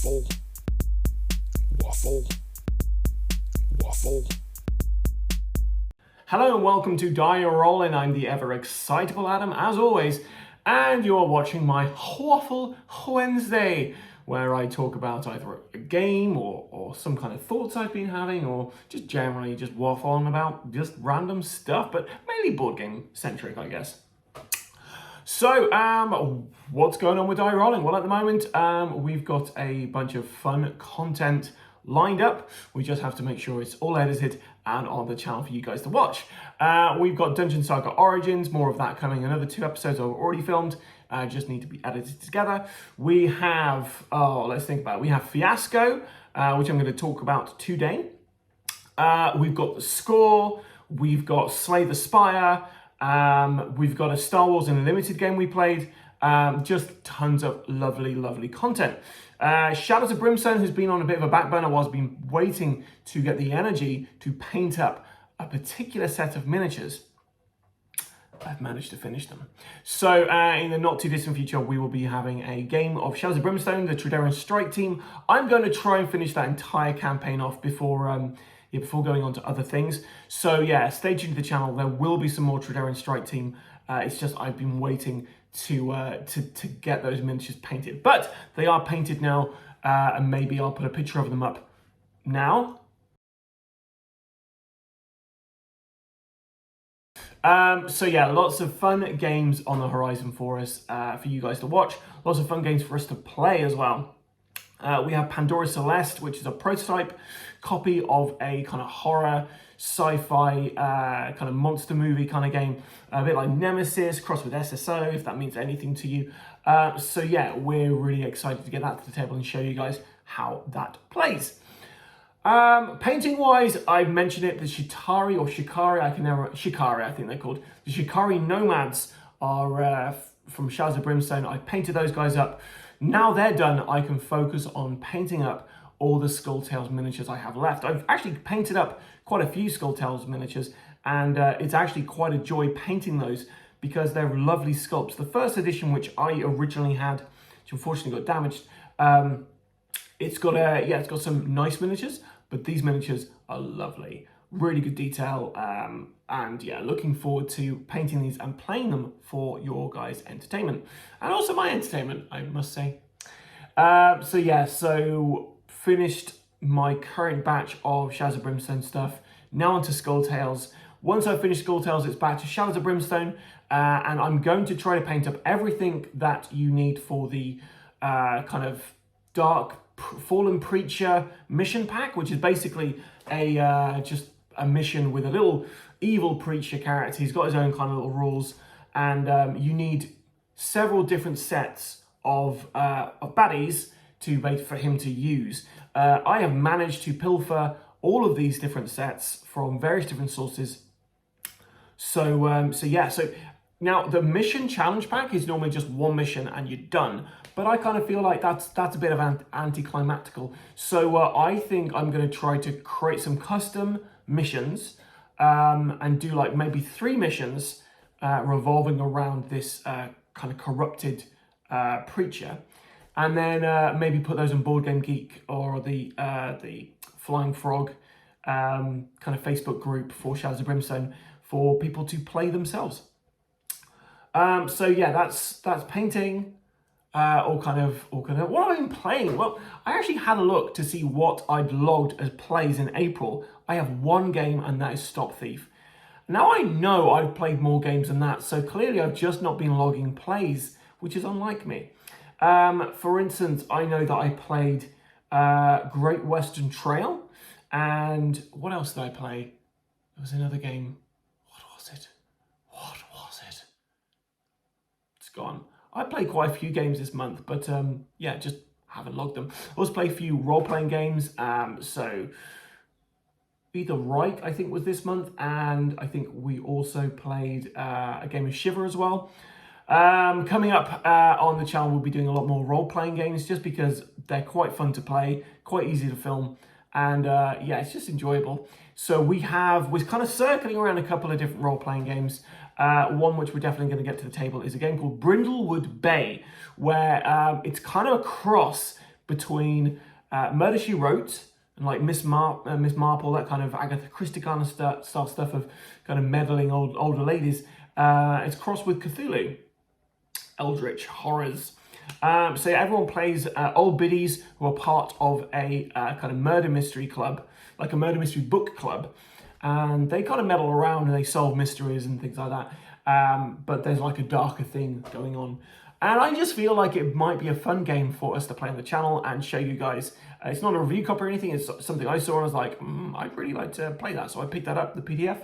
Waffle, waffle, waffle. Hello and welcome to Die Rollin. I'm the ever excitable Adam, as always, and you're watching my Waffle Wednesday, where I talk about either a game or some kind of thoughts I've been having, or just generally just waffle on about just random stuff, but mainly board game centric, I guess. So, what's going on with Die Rollin? Well, at the moment, we've got a bunch of fun content lined up. We just have to make sure it's all edited and on the channel for you guys to watch. We've got Dungeon Saga Origins, more of that coming. Another 2 episodes I've already filmed, just need to be edited together. We have, let's think about it. We have Fiasco, which I'm going to talk about today. We've got The Score, we've got Slay the Spire, we've got a Star Wars Unlimited game we played, just tons of lovely content. Shadows of Brimstone has been on a bit of a back burner whilst I've been waiting to get the energy to paint up a particular set of miniatures. I've managed to finish them. So in the not too distant future, we will be having a game of Shadows of Brimstone, the Tridarian Strike Team. I'm going to try and finish that entire campaign off before going on to other things. So yeah, stay tuned to the channel. There will be some more Tridarian Strike Team. It's just I've been waiting to get those miniatures painted, but they are painted now, and maybe I'll put a picture of them up now. So yeah, lots of fun games on the horizon for us, for you guys to watch. Lots of fun games for us to play as well. We have Pandora Celeste, which is a prototype copy of a kind of horror, sci-fi, kind of monster movie kind of game. A bit like Nemesis, crossed with SSO, if that means anything to you. So yeah, we're really excited to get that to the table and show you guys how that plays. Painting-wise, I've mentioned it, the Shikari, I think they're called. The Shikari Nomads are from Shadows of Brimstone. I painted those guys up. Now they're done, I can focus on painting up all the Skulltails miniatures I have left. I've actually painted up quite a few Skulltails miniatures, and it's actually quite a joy painting those because they're lovely sculpts. The first edition, which I originally had, which unfortunately got damaged, it's got some nice miniatures, but these miniatures are lovely. Really good detail, and yeah, looking forward to painting these and playing them for your guys' entertainment. And also my entertainment, I must say. So finished my current batch of Shadows of Brimstone stuff. Now onto Skulltails. Once I've finished Skulltails, it's back to Shadows of Brimstone, and I'm going to try to paint up everything that you need for the kind of Dark Fallen Preacher mission pack, which is basically just a mission with a little evil preacher character. He's got his own kind of little rules, and you need several different sets of baddies for him to use. I have managed to pilfer all of these different sets from various different sources. So now the mission challenge pack is normally just one mission and you're done. But I kind of feel like that's a bit of anticlimactical. So I think I'm going to try to create some custom missions and do like maybe 3 missions revolving around this kind of corrupted preacher, and then maybe put those on Board Game Geek or the Flying Frog kind of Facebook group for Shadows of Brimstone for people to play themselves. So yeah, that's painting. What have I been playing? Well, I actually had a look to see what I'd logged as plays in April. I have 1 game, and that is Stop Thief. Now I know I've played more games than that, so clearly I've just not been logging plays, which is unlike me. For instance, I know that I played Great Western Trail, and what else did I play? There was another game. What was it? It's gone. I played quite a few games this month, but yeah, just haven't logged them. I also played a few role-playing games. So Either Right, I think, was this month, and I think we also played a game of Shiver as well. Coming up on the channel, we'll be doing a lot more role-playing games just because they're quite fun to play, quite easy to film, and yeah, it's just enjoyable. So we're kind of circling around a couple of different role-playing games. One which we're definitely going to get to the table is a game called Brindlewood Bay, where it's kind of a cross between Murder, She Wrote, and like Miss Marple, that kind of Agatha Christie kind of style stuff of kind of meddling older ladies. It's crossed with Cthulhu, eldritch horrors. So everyone plays old biddies who are part of a kind of murder mystery club, like a murder mystery book club. And they kind of meddle around and they solve mysteries and things like that. But there's like a darker thing going on. And I just feel like it might be a fun game for us to play on the channel and show you guys. It's not a review copy or anything. It's something I saw and I was like, I'd really like to play that. So I picked that up, the PDF.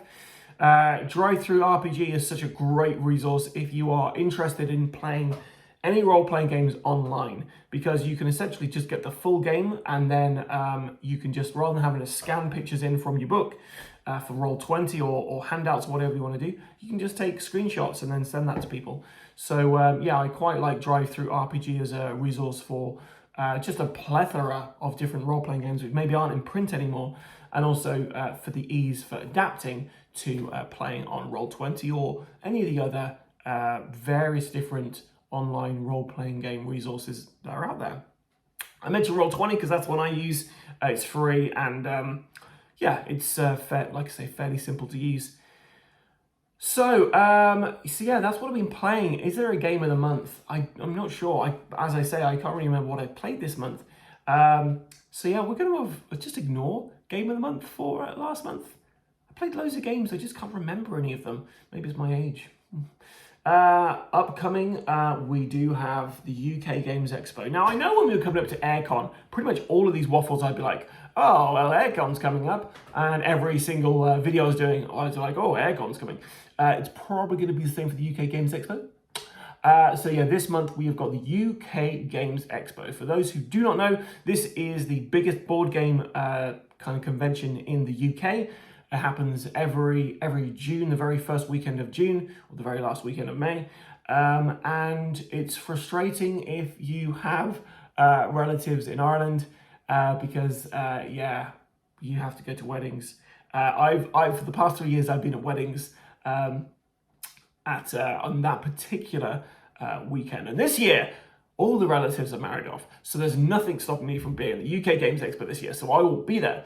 Drive-through RPG is such a great resource if you are interested in playing any role-playing games online, because you can essentially just get the full game, and then you can just, rather than having to scan pictures in from your book for Roll20 or handouts, whatever you want to do, you can just take screenshots and then send that to people. So yeah, I quite like Drive-through RPG as a resource for just a plethora of different role-playing games which maybe aren't in print anymore, and also for the ease for adapting to playing on Roll20 or any of the other various different online role-playing game resources that are out there. I mentioned Roll20 because that's one I use. It's free, and yeah, it's like I say, fairly simple to use. So yeah, that's what I've been playing. Is there a game of the month? I'm not sure. As I say, I can't really remember what I played this month. So yeah, we're going to just ignore game of the month for last month. I played loads of games. I just can't remember any of them. Maybe it's my age. Upcoming, we do have the UK Games Expo. Now, I know when we were coming up to Aircon, pretty much all of these waffles, I'd be like, oh, well, Aircon's coming up. And every single video I was doing, I was like, oh, Aircon's coming. It's probably going to be the same for the UK Games Expo. So yeah, this month we have got the UK Games Expo. For those who do not know, this is the biggest board game kind of convention in the UK. It happens every June, the very first weekend of June, or the very last weekend of May. And it's frustrating if you have relatives in Ireland, because yeah, you have to go to weddings. I've for the past 3 years, I've been at weddings on that particular weekend. And this year, all the relatives are married off. So there's nothing stopping me from being at the UK Games Expo this year. So I will be there.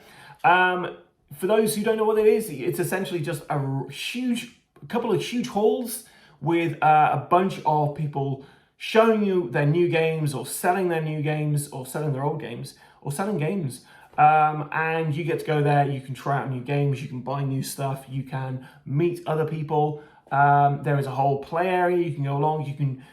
For those who don't know what it is, it's essentially just a couple of huge halls with a bunch of people showing you their new games, or selling their new games, or selling their old games, or selling games. And you get to go there, you can try out new games, you can buy new stuff, you can meet other people. There is a whole play area, you can go along, you can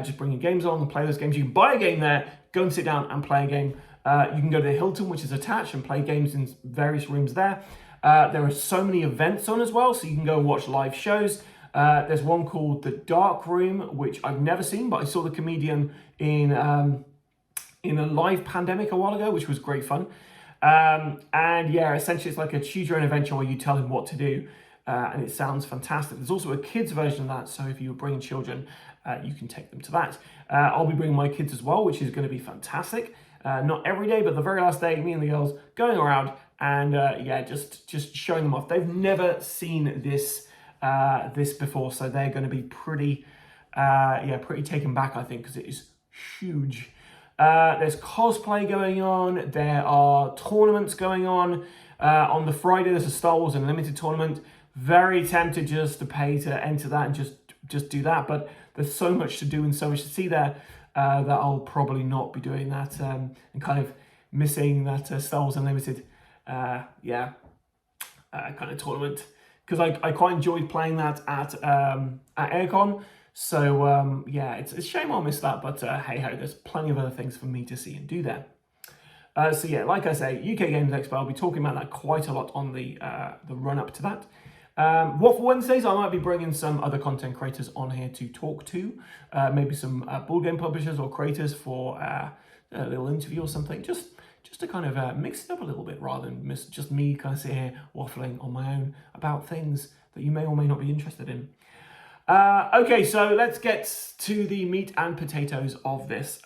just bring your games along and play those games. You can buy a game there, go and sit down and play a game. You can go to the Hilton, which is attached, and play games in various rooms there. There are so many events on as well, so you can go and watch live shows. There's one called The Dark Room, which I've never seen, but I saw the comedian in a live pandemic a while ago, which was great fun. And yeah, essentially it's like a choose your own adventure where you tell him what to do, and it sounds fantastic. There's also a kids version of that, so if you're bringing children, you can take them to that. I'll be bringing my kids as well, which is going to be fantastic. Not every day, but the very last day, me and the girls going around and yeah, just showing them off. They've never seen this before, so they're going to be pretty taken back, I think, because it is huge. There's cosplay going on. There are tournaments going on. On the Friday, there's a Star Wars Unlimited tournament. Very tempted just to pay to enter that and just do that, but there's so much to do and so much to see there that I'll probably not be doing that, and kind of missing that Star Wars Unlimited kind of tournament, because I quite enjoyed playing that at Aircon. So yeah, it's a shame I'll miss that, but hey ho, there's plenty of other things for me to see and do there. So yeah, like I say, UK Games Expo, I'll be talking about that quite a lot on the run up to that. Waffle Wednesdays, I might be bringing some other content creators on here to talk to, maybe some board game publishers or creators for a little interview or something, just to kind of mix it up a little bit, rather than just me kind of sitting here waffling on my own about things that you may or may not be interested in. Okay, so let's get to the meat and potatoes of this.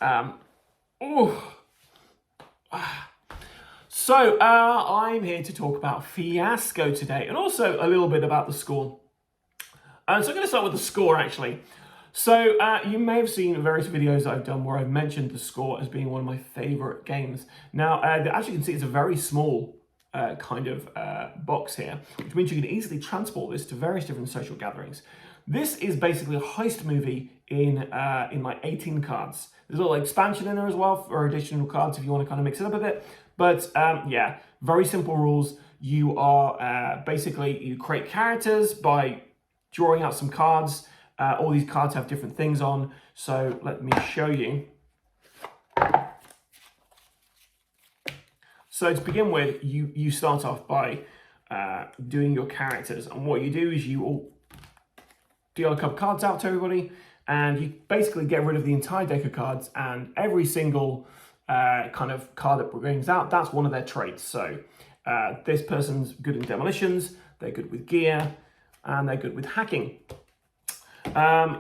So I'm here to talk about Fiasco today, and also a little bit about the score. So I'm going to start with the score, actually. So you may have seen various videos I've done where I've mentioned the score as being one of my favorite games. Now, as you can see, it's a very small box here, which means you can easily transport this to various different social gatherings. This is basically a heist movie in like 18 cards. There's a little expansion in there as well for additional cards if you want to kind of mix it up a bit. But yeah, very simple rules. You are basically, you create characters by drawing out some cards. All these cards have different things on. So let me show you. So to begin with, you start off by doing your characters. And what you do is you all deal a couple cards out to everybody, and you basically get rid of the entire deck of cards, and every single kind of card that brings out, that's one of their traits. So this person's good in demolitions, they're good with gear, and they're good with hacking.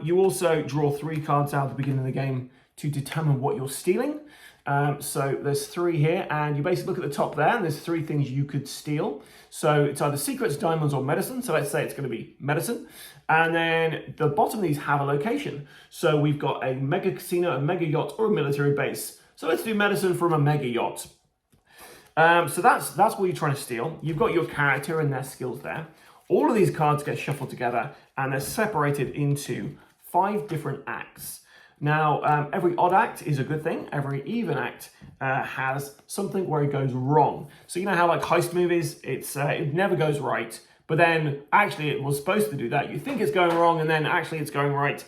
You also draw 3 cards out at the beginning of the game to determine what you're stealing. So there's 3 here, and you basically look at the top there, and there's 3 things you could steal. So it's either secrets, diamonds, or medicine. So let's say it's going to be medicine. And then the bottom of these have a location. So we've got a mega casino, a mega yacht, or a military base. So let's do medicine from a mega yacht. So that's what you're trying to steal. You've got your character and their skills there. All of these cards get shuffled together, and they're separated into 5 different acts. Now, every odd act is a good thing. Every even act has something where it goes wrong. So you know how like heist movies, it never goes right, but then actually it was supposed to do that. You think it's going wrong, and then actually it's going right.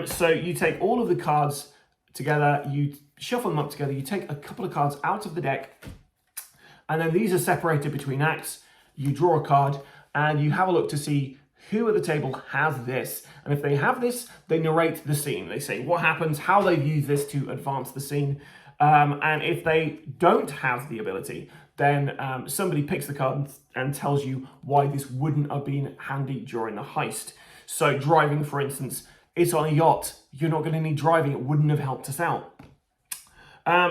So you take all of the cards together, you shuffle them up together, you take a couple of cards out of the deck, and then these are separated between acts. You draw a card, and you have a look to see who at the table has this. And if they have this, they narrate the scene. They say what happens, how they've used this to advance the scene. And if they don't have the ability, then somebody picks the card and tells you why this wouldn't have been handy during the heist. So driving, for instance, it's on a yacht. You're not going to need driving. It wouldn't have helped us out.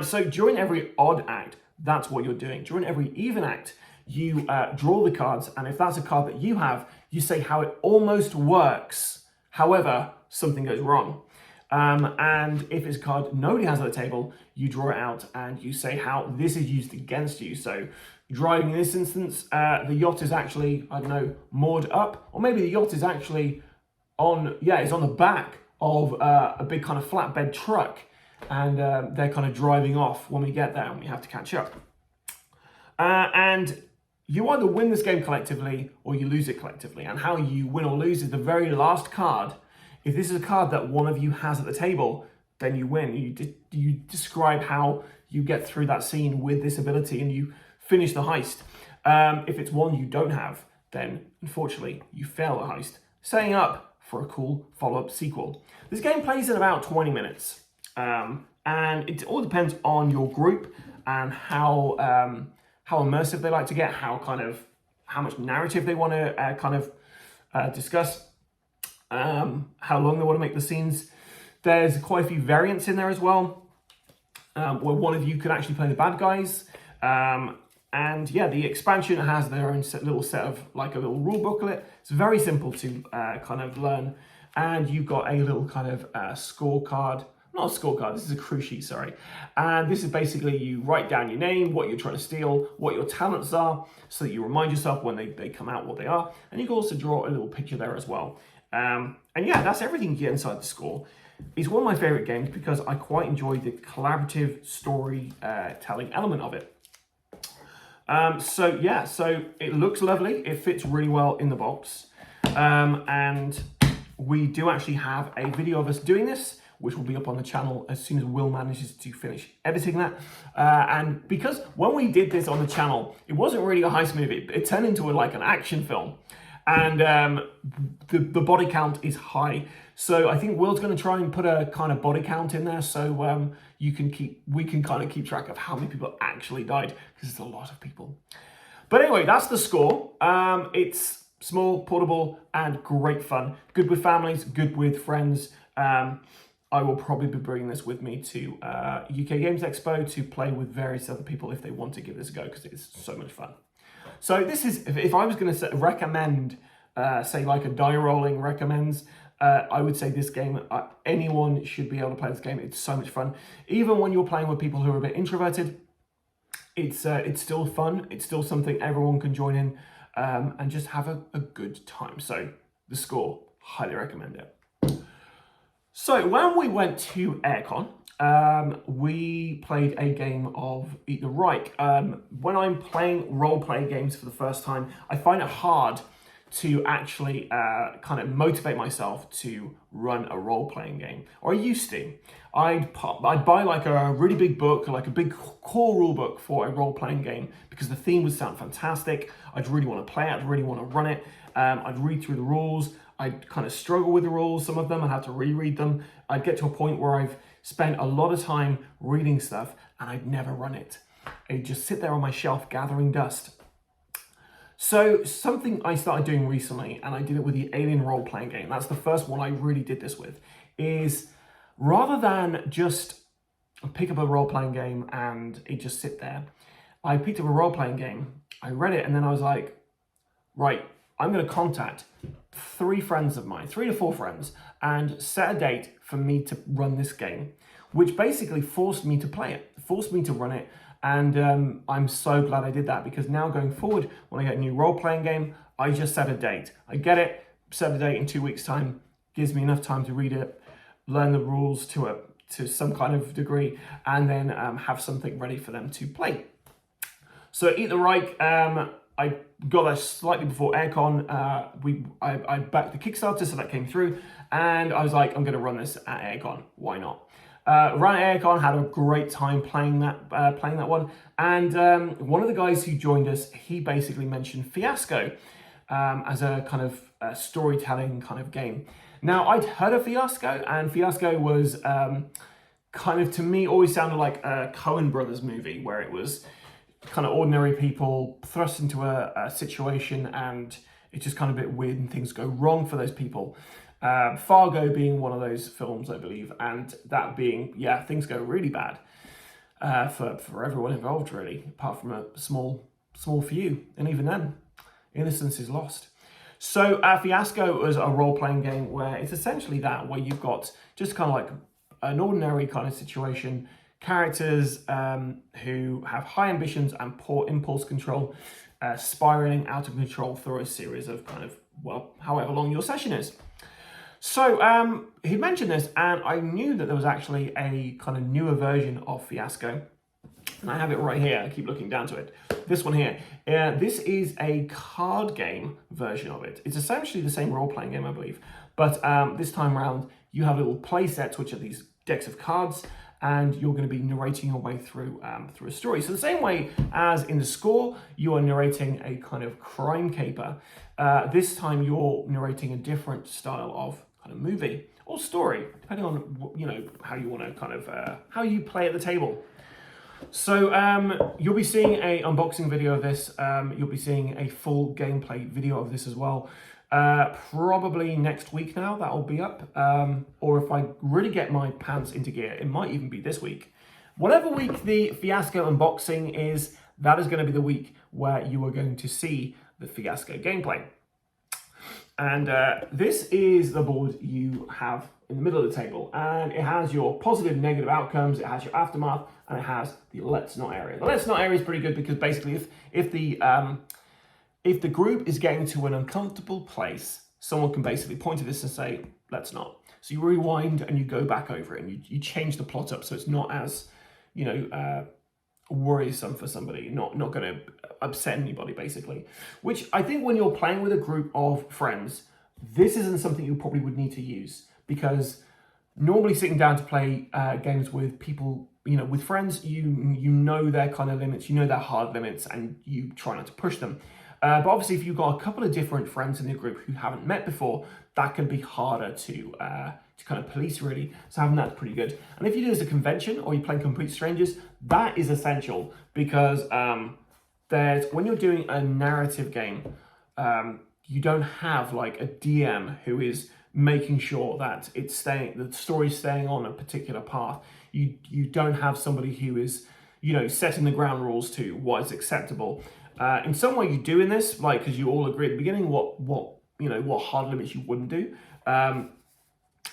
So during every odd act, that's what you're doing. During every even act, you draw the cards, and if that's a card that you have, you say how it almost works. However, something goes wrong. And if it's a card nobody has at the table, you draw it out and you say how this is used against you. So driving in this instance, the yacht is actually, I don't know, moored up, or maybe the yacht is actually it's on the back of a big kind of flatbed truck, and they're kind of driving off when we get there and we have to catch up. And you either win this game collectively or you lose it collectively. And how you win or lose is the very last card. If this is a card that one of you has at the table, then you win. You describe how you get through that scene with this ability and you finish the heist. If it's one you don't have, then unfortunately you fail the heist, setting up for a cool follow-up sequel. This game plays in about 20 minutes. And it all depends on your group and how immersive they like to get, how much narrative they want to discuss, how long they want to make the scenes. There's quite a few variants in there as well, where one of you could actually play the bad guys. And yeah, the expansion has their own little set of, like a little rule booklet. It's very simple to kind of learn. And you've got a little kind of scorecard. Not a scorecard, this is a crew sheet, sorry. And this is basically you write down your name, what you're trying to steal, what your talents are, so that you remind yourself when they come out what they are. And you can also draw a little picture there as well. And yeah, that's everything you get inside the score. It's one of my favorite games because I quite enjoy the collaborative storytelling element of it. So yeah, so it looks lovely. It fits really well in the box. And we do actually have a video of us doing this, which will be up on the channel as soon as Will manages to finish editing that. And because when we did this on the channel, it wasn't really a heist movie. It turned into like an action film. And the body count is high. So I think Will's going to try and put a kind of body count in there, so we can kind of keep track of how many people actually died, because it's a lot of people. But anyway, that's the score. It's small, portable, and great fun. Good with families, good with friends. I will probably be bringing this with me to UK Games Expo to play with various other people if they want to give this a go, because it's so much fun. So this is, if I was going to recommend, say like a Die Rollin recommends, I would say this game, anyone should be able to play this game. It's so much fun. Even when you're playing with people who are a bit introverted, it's still fun. It's still something everyone can join in and just have a good time. So the score, highly recommend it. So when we went to Aircon, we played a game of Eat the Reich. When I'm playing role-play games for the first time, I find it hard to actually kind of motivate myself to run a role-playing game, or I used to. I'd buy like a really big book, like a big core rule book for a role-playing game, because the theme would sound fantastic. I'd really want to play it, I'd really want to run it. I'd read through the rules. I'd kind of struggle with the rules, some of them. I'd have to reread them. I'd get to a point where I've spent a lot of time reading stuff and I'd never run it. I'd just sit there on my shelf gathering dust. So something I started doing recently, and I did it with the Alien role-playing game, that's the first one I really did this with, is rather than just pick up a role-playing game and it just sit there, I picked up a role-playing game, I read it, and then I was like, right, I'm going to contact 3 friends of mine, 3 to 4 friends, and set a date for me to run this game, which basically forced me to play it, forced me to run it. And I'm so glad I did that, because now going forward, when I get a new role-playing game, I just set a date. I get it, set a date in 2 weeks' time, gives me enough time to read it, learn the rules to some kind of degree, and then have something ready for them to play. So Eat the Reich, I got that slightly before Aircon. I backed the Kickstarter, so that came through, and I was like, I'm going to run this at Aircon. Why not? Ran at Aircon, had a great time playing that one, and one of the guys who joined us, he basically mentioned Fiasco as a kind of storytelling kind of game. Now, I'd heard of Fiasco, and Fiasco was kind of, to me, always sounded like a Coen Brothers movie, where it was kind of ordinary people thrust into a situation and it's just kind of a bit weird and things go wrong for those people. Fargo being one of those films, I believe, and that being, yeah, things go really bad for everyone involved, really, apart from a small few, and even then, innocence is lost. So Fiasco was a role-playing game where it's essentially that, where you've got just kind of like an ordinary kind of situation, characters who have high ambitions and poor impulse control, spiraling out of control through a series of kind of, well, however long your session is. So he mentioned this, and I knew that there was actually a kind of newer version of Fiasco, and I have it right here. I keep looking down to it. This one here. This is a card game version of it. It's essentially the same role-playing game, I believe, but this time around, you have little play sets, which are these decks of cards, and you're going to be narrating your way through a story. So the same way as in the score, you are narrating a kind of crime caper. This time you're narrating a different style of kind of movie or story, depending on, you know, how you want to kind of how you play at the table. So you'll be seeing a unboxing video of this. You'll be seeing a full gameplay video of this as well. Probably next week now, that'll be up. Or if I really get my pants into gear, it might even be this week. Whatever week the Fiasco unboxing is, that is going to be the week where you are going to see the Fiasco gameplay. And this is the board you have in the middle of the table, and it has your positive, negative outcomes, it has your aftermath, and it has the let's not area. The let's not area is pretty good because basically if the group is getting to an uncomfortable place, someone can basically point to this and say, let's not. So you rewind and you go back over it and you change the plot up so it's not as, you know, worrisome for somebody, not going to upset anybody, basically. Which I think when you're playing with a group of friends, this isn't something you probably would need to use, because normally sitting down to play games with people, you know, with friends, you know their kind of limits, you know their hard limits, and you try not to push them. But obviously, if you've got a couple of different friends in the group who haven't met before, that can be harder to kind of police, really. So having that's pretty good. And if you do this at a convention or you're playing complete strangers, that is essential, because when you're doing a narrative game, you don't have like a DM who is making sure that the story's staying on a particular path. You don't have somebody who is, you know, setting the ground rules to what is acceptable. In some way you do in this, like, because you all agree at the beginning what hard limits you wouldn't do.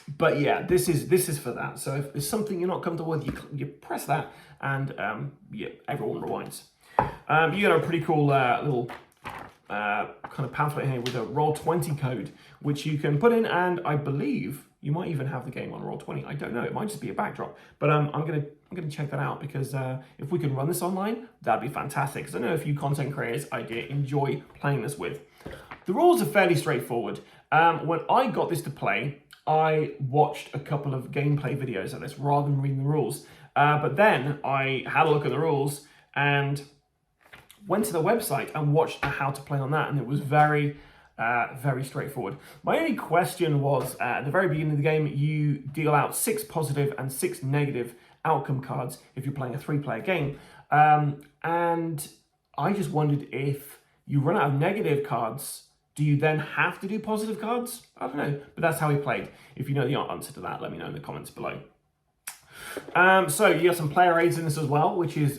But yeah, this is for that. So if there's something you're not comfortable with, you press that, and yeah, everyone rewinds. You get a pretty cool little kind of pamphlet here with a Roll20 code, which you can put in, and I believe you might even have the game on Roll20. I don't know. It might just be a backdrop, but I'm gonna check that out, because if we can run this online, that'd be fantastic. Because I know a few content creators I enjoy playing this with. The rules are fairly straightforward. When I got this to play, I watched a couple of gameplay videos of this rather than reading the rules. But then I had a look at the rules and went to the website and watched how to play on that, and it was very straightforward. My only question was, at the very beginning of the game, you deal out 6 positive and 6 negative outcome cards if you're playing a 3-player game. And I just wondered, if you run out of negative cards, do you then have to do positive cards? I don't know, but that's how he played. If you know the answer to that, let me know in the comments below. So you have some player aids in this as well, which is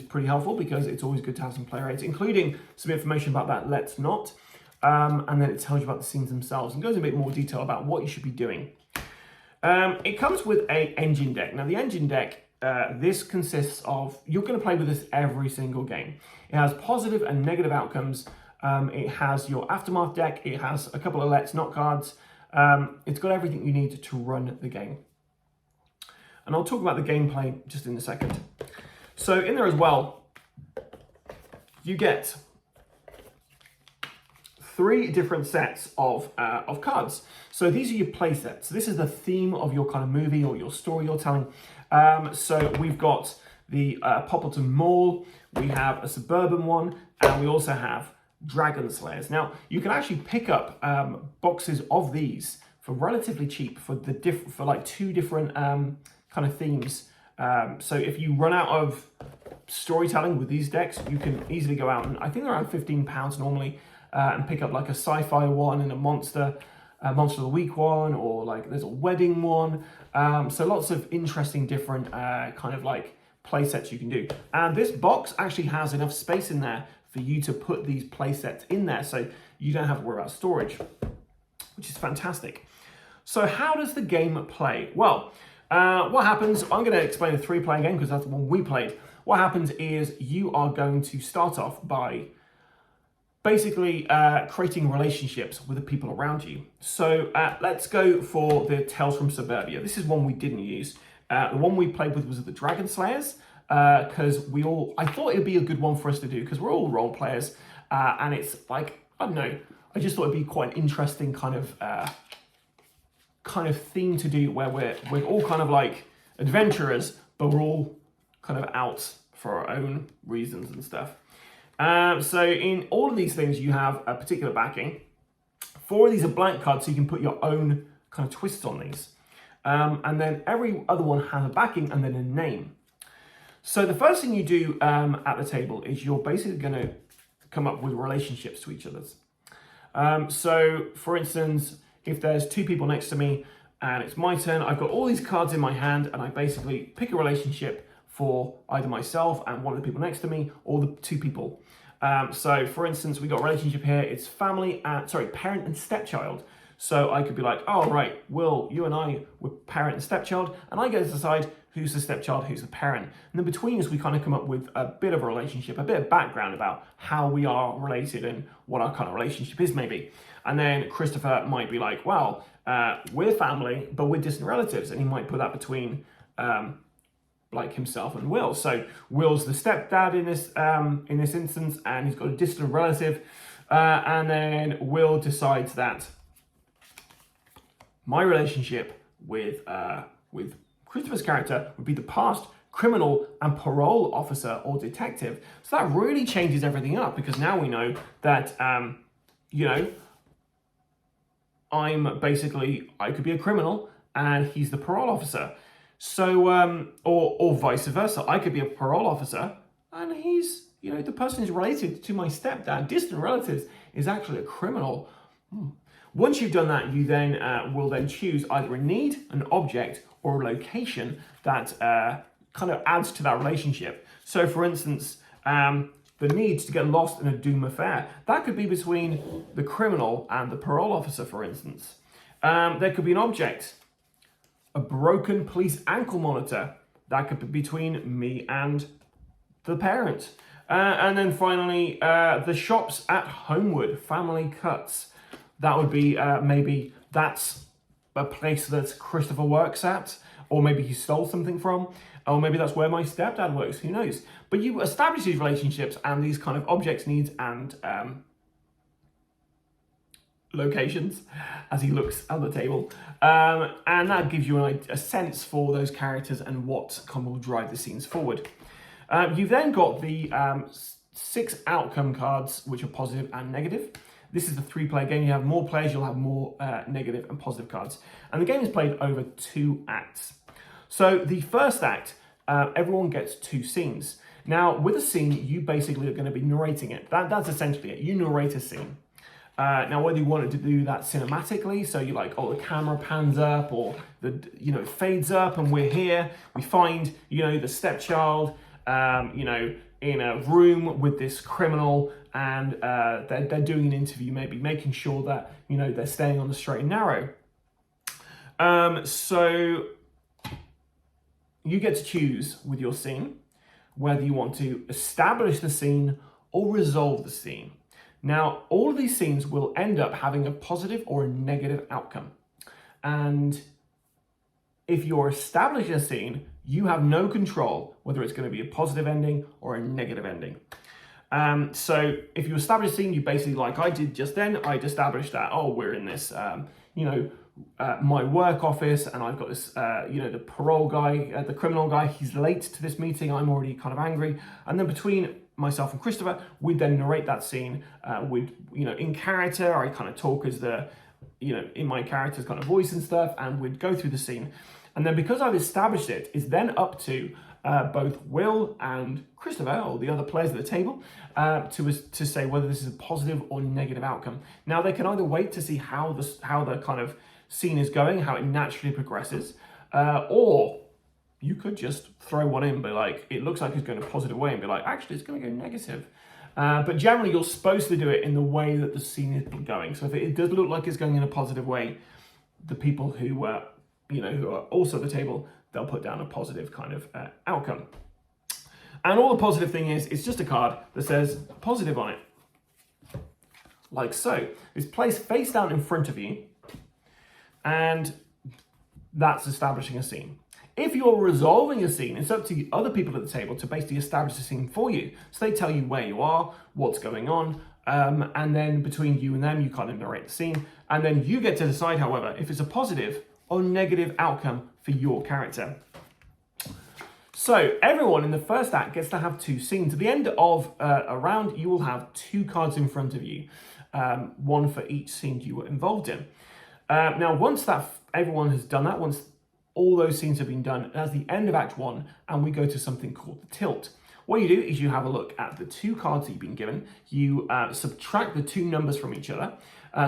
pretty helpful, because it's always good to have some player aids, including some information about that Let's Not. And then it tells you about the scenes themselves and goes in a bit more detail about what you should be doing. It comes with an engine deck. Now the engine deck, this consists of, you're going to play with this every single game. It has positive and negative outcomes. It has your aftermath deck. It has a couple of Let's Not cards. It's got everything you need to run the game. And I'll talk about the gameplay just in a second. So in there as well, you get 3 different sets of cards. So these are your play sets. This is the theme of your kind of movie or your story you're telling. So we've got the Poppleton Mall, we have a suburban one, and we also have Dragon Slayers. Now, you can actually pick up boxes of these for relatively cheap for like 2 different kind of themes. So if you run out of storytelling with these decks, you can easily go out, and I think they're around £15 normally, and pick up like a sci-fi one and a monster of the week one, or like there's a wedding one. So lots of interesting different kind of like play sets you can do. And this box actually has enough space in there for you to put these play sets in there, so you don't have to worry about storage, which is fantastic. So how does the game play? Well, what happens, I'm going to explain a 3-player game because that's the one we played. What happens is you are going to start off by basically creating relationships with the people around you. So let's go for the Tales from Suburbia. This is one we didn't use. The one we played with was the Dragon Slayers, because I thought it'd be a good one for us to do, because we're all role players, and it's like, I don't know, I just thought it'd be quite an interesting kind of theme to do, where we're all kind of like adventurers, but we're all kind of out for our own reasons and stuff. So in all of these things, you have a particular backing. 4 of these are blank cards, so you can put your own kind of twists on these. And then every other one has a backing and then a name. So the first thing you do at the table is you're basically going to come up with relationships to each other's. So for instance, if there's 2 people next to me and it's my turn, I've got all these cards in my hand, and I basically pick a relationship for either myself and one of the people next to me, or the 2 people. So for instance, we got a relationship here, it's parent and stepchild. So I could be like, oh right, Will, you and I were parent and stepchild, and I get to decide who's the stepchild, who's the parent. And then between us, we kind of come up with a bit of a relationship, a bit of background about how we are related and what our kind of relationship is maybe. And then Christopher might be like, well, we're family, but we're distant relatives. And he might put that between like himself and Will. So Will's the stepdad in this instance, and he's got a distant relative. And then Will decides that my relationship with Christopher's character would be the past criminal and parole officer or detective. So that really changes everything up, because now we know that, you know, I could be a criminal and he's the parole officer. So, or vice versa. I could be a parole officer and he's, you know, the person who's related to my stepdad, distant relatives, is actually a criminal. Once you've done that, you then will then choose either a need, an object, or a location that kind of adds to that relationship. So for instance, the need to get lost in a doom affair, that could be between the criminal and the parole officer, for instance. There could be an object a broken police ankle monitor. That could be between me and the parent. And then finally, the shops at Homewood, family cuts. That would be maybe that's a place that Christopher works at, or maybe he stole something from, or maybe that's where my stepdad works, who knows. But you establish these relationships and these kind of objects, needs, and locations as he looks at the table. And that gives you a sense for those characters and what will drive the scenes forward. You've then got the 6 outcome cards, which are positive and negative. This is the 3-player game. You have more players, you'll have more negative and positive cards. And the game is played over 2 acts. So the first act, everyone gets 2 scenes. Now, with a scene, you basically are going to be narrating it. That's essentially it. You narrate a scene. Now, whether you wanted to do that cinematically, so you like, oh, the camera pans up, or it fades up, and we're here. We find, the stepchild, in a room with this criminal, and they're doing an interview, maybe making sure that they're staying on the straight and narrow. So you get to choose with your scene whether you want to establish the scene or resolve the scene. Now, all of these scenes will end up having a positive or a negative outcome. And if you're establishing a scene, you have no control whether it's going to be a positive ending or a negative ending. So if you establish a scene, you basically, like I did just then, I'd established that, oh, we're in this, my work office, and I've got this, the parole guy, the criminal guy, he's late to this meeting, I'm already kind of angry. And then between myself and Christopher, we'd then narrate that scene in character. I kind of talk as in my character's kind of voice and stuff, and we'd go through the scene. And then because I've established it, it's then up to both Will and Christopher, or the other players at the table, to say whether this is a positive or negative outcome. Now, they can either wait to see how the kind of scene is going, how it naturally progresses, or you could just throw one in, be like, it looks like it's going a positive way, and be like, actually, it's going to go negative. But generally, you're supposed to do it in the way that the scene is going. So if it does look like it's going in a positive way, the people who are also at the table, they'll put down a positive kind of outcome. And all the positive thing is, it's just a card that says positive on it. Like so. It's placed face down in front of you, and that's establishing a scene. If you're resolving a scene, it's up to the other people at the table to basically establish a scene for you. So they tell you where you are, what's going on, and then between you and them, you kind of narrate the scene. And then you get to decide, however, if it's a positive or negative outcome for your character. So everyone in the first act gets to have 2 scenes. At the end of a round, you will have 2 cards in front of you, one for each scene you were involved in. Now, once everyone has done that, once all those scenes have been done, that's the end of Act 1, and we go to something called the tilt. What you do is you have a look at the 2 cards that you've been given. You subtract the 2 numbers from each other.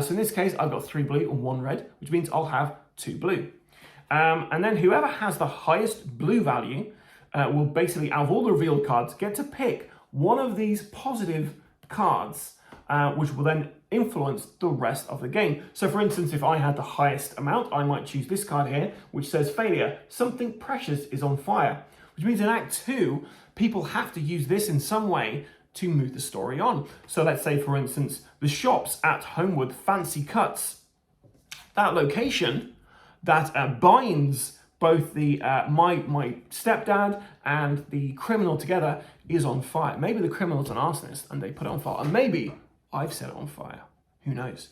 So in this case, I've got 3 blue and 1 red, which means I'll have 2 blue. And then whoever has the highest blue value will basically, out of all the revealed cards, get to pick one of these positive cards, which will then influence the rest of the game. So for instance, if I had the highest amount, I might choose this card here, which says failure, something precious is on fire, which means in Act 2, people have to use this in some way to move the story on. So let's say, for instance, the shops at Homewood, fancy cuts, that location that binds both the my stepdad and the criminal together is on fire. Maybe the criminal's an arsonist and they put it on fire, and maybe I've set it on fire. Who knows?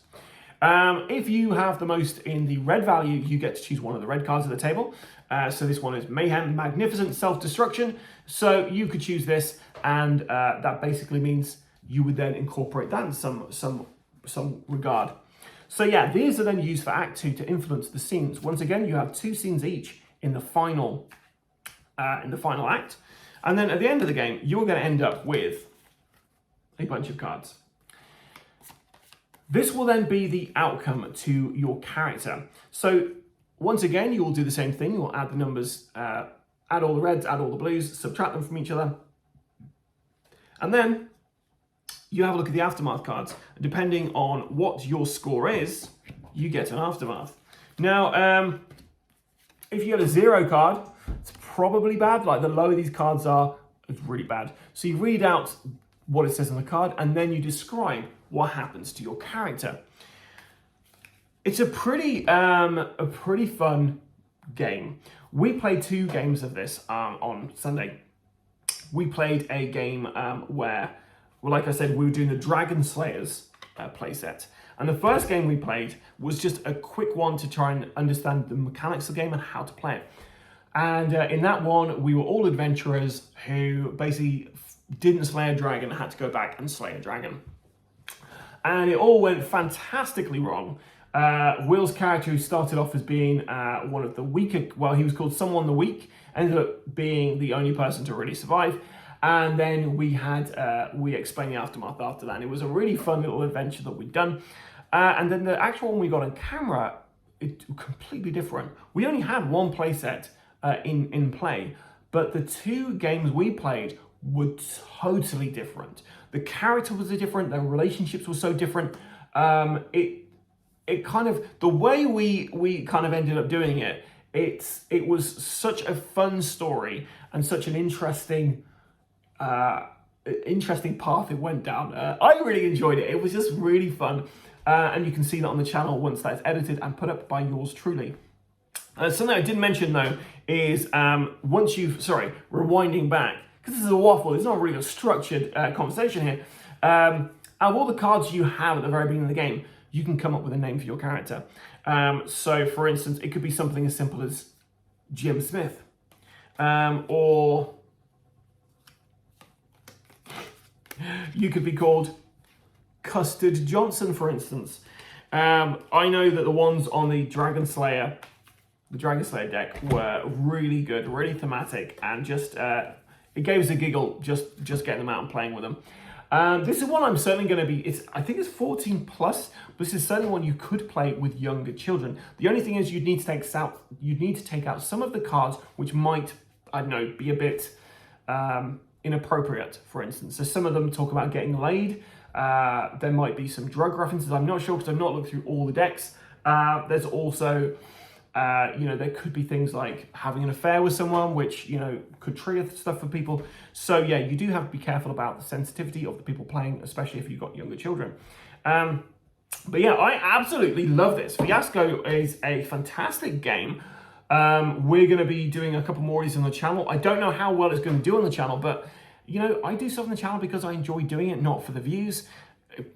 If you have the most in the red value, you get to choose one of the red cards at the table. So this one is Mayhem, Magnificent, Self-Destruction. So you could choose this, and that basically means you would then incorporate that in some regard. So yeah, these are then used for Act 2 to influence the scenes. Once again, you have 2 scenes each in the final act. And then at the end of the game, you're going to end up with a bunch of cards. This will then be the outcome to your character. So once again, you will do the same thing. You will add the numbers, add all the reds, add all the blues, subtract them from each other. And then you have a look at the aftermath cards. Depending on what your score is, you get an aftermath. Now, If you get a 0 card, it's probably bad. Like the lower these cards are, it's really bad. So you read out what it says on the card, and then you describe what happens to your character. It's a pretty fun game. We played 2 games of this on Sunday. We played a game where, well, like I said, we were doing the Dragon Slayers playset. And the first game we played was just a quick one to try and understand the mechanics of the game and how to play it. And in that one, we were all adventurers who basically didn't slay a dragon and had to go back and slay a dragon. And it all went fantastically wrong. Will's character, who started off as being one of the weaker, well, he was called Someone the Weak, ended up being the only person to really survive. And then we explained the aftermath after that. And it was a really fun little adventure that we'd done. And then the actual one we got on camera, it's completely different. We only had one playset in play, but the 2 games we played were totally different. The character was different, their relationships were so different. It kind of, the way we kind of ended up doing it, it was such a fun story and such an interesting path it went down. I really enjoyed it. It was just really fun. And you can see that on the channel once that's edited and put up by yours truly. Something I didn't mention though is rewinding back, because this is a waffle, it's not really a structured conversation here. Out of all the cards you have at the very beginning of the game, you can come up with a name for your character. So for instance, it could be something as simple as Jim Smith, or you could be called Custard Johnson, for instance. I know that the ones on the Dragon Slayer deck were really good, really thematic, and just it gave us a giggle just getting them out and playing with them. This is one I'm certainly going to be, I think it's 14 plus, but this is certainly one you could play with younger children. The only thing is you'd need to take out some of the cards which might, I don't know, be a bit inappropriate, for instance. So some of them talk about getting laid. There might be some drug references. I'm not sure because I've not looked through all the decks. There's also, there could be things like having an affair with someone, which, could trigger stuff for people. So yeah, you do have to be careful about the sensitivity of the people playing, especially if you've got younger children. But yeah, I absolutely love this. Fiasco is a fantastic game. We're going to be doing a couple more of these on the channel. I don't know how well it's going to do on the channel, but I do stuff on the channel because I enjoy doing it, not for the views,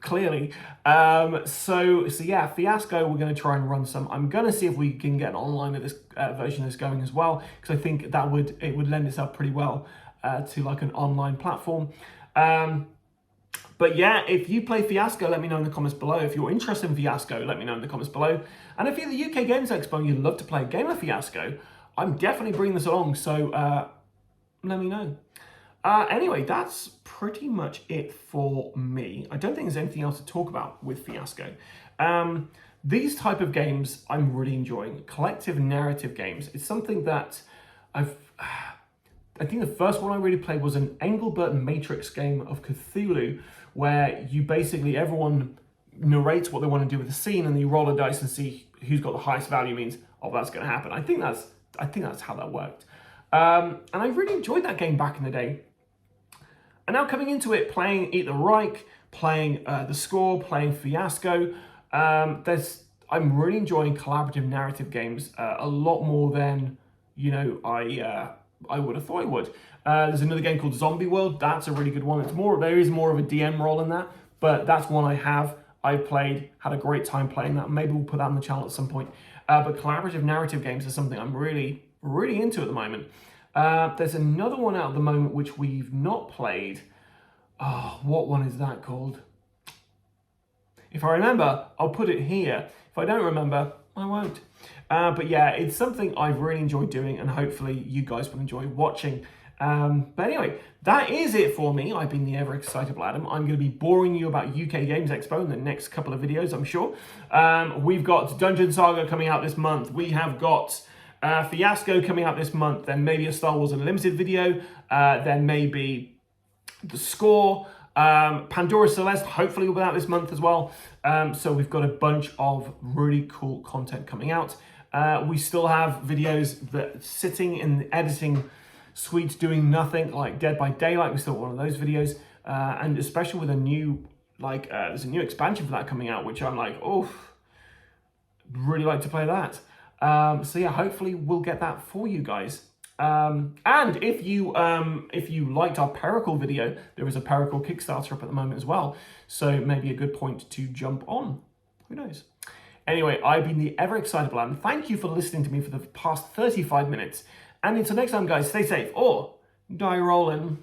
clearly. So yeah, Fiasco, we're going to try and run some. I'm going to see if we can get an online of this version of this going as well, because I think it would lend itself pretty well to like an online platform. But yeah, if you play Fiasco, let me know in the comments below. If you're interested in Fiasco, let me know in the comments below. And if you're at the UK Games Expo and you'd love to play a game of Fiasco, I'm definitely bringing this along, so let me know. Anyway, that's pretty much it for me. I don't think there's anything else to talk about with Fiasco. These type of games I'm really enjoying. Collective narrative games. It's something that I think the first one I really played was an Engelbert Matrix game of Cthulhu, where you basically, everyone narrates what they want to do with the scene, and then you roll a dice and see who's got the highest value means, oh, that's going to happen. I think that's how that worked. And I really enjoyed that game back in the day. And now coming into it, playing Eat the Reich, playing The Score, playing Fiasco, I'm really enjoying collaborative narrative games a lot more than, I would have thought I would. There's another game called Zombie World. That's a really good one. There is more of a DM role in that, but that's one I've played, had a great time playing that. Maybe we'll put that on the channel at some point. But collaborative narrative games is something I'm really, really into at the moment. There's another one out at the moment which we've not played. Oh, what one is that called? If I remember, I'll put it here. If I don't remember, I won't. But yeah, it's something I've really enjoyed doing, and hopefully you guys will enjoy watching. But anyway, that is it for me. I've been the ever excitable Adam. I'm going to be boring you about UK Games Expo in the next couple of videos, I'm sure. We've got Dungeon Saga coming out this month. We have got Fiasco coming out this month. Then maybe a Star Wars Unlimited video. Then maybe The Score. Pandora Celeste hopefully will be out this month as well. So we've got a bunch of really cool content coming out. We still have videos that sitting in the editing suite doing nothing, like Dead by Daylight. We still have one of those videos, and especially with a new, there's a new expansion for that coming out, which I'm like, oh, really like to play that. So yeah, hopefully we'll get that for you guys. And if you liked our Paracle video, there is a Paracle Kickstarter up at the moment as well. So maybe a good point to jump on. Who knows? Anyway, I've been the ever excitable Adam. Thank you for listening to me for the past 35 minutes. And until next time, guys, stay safe or die rolling.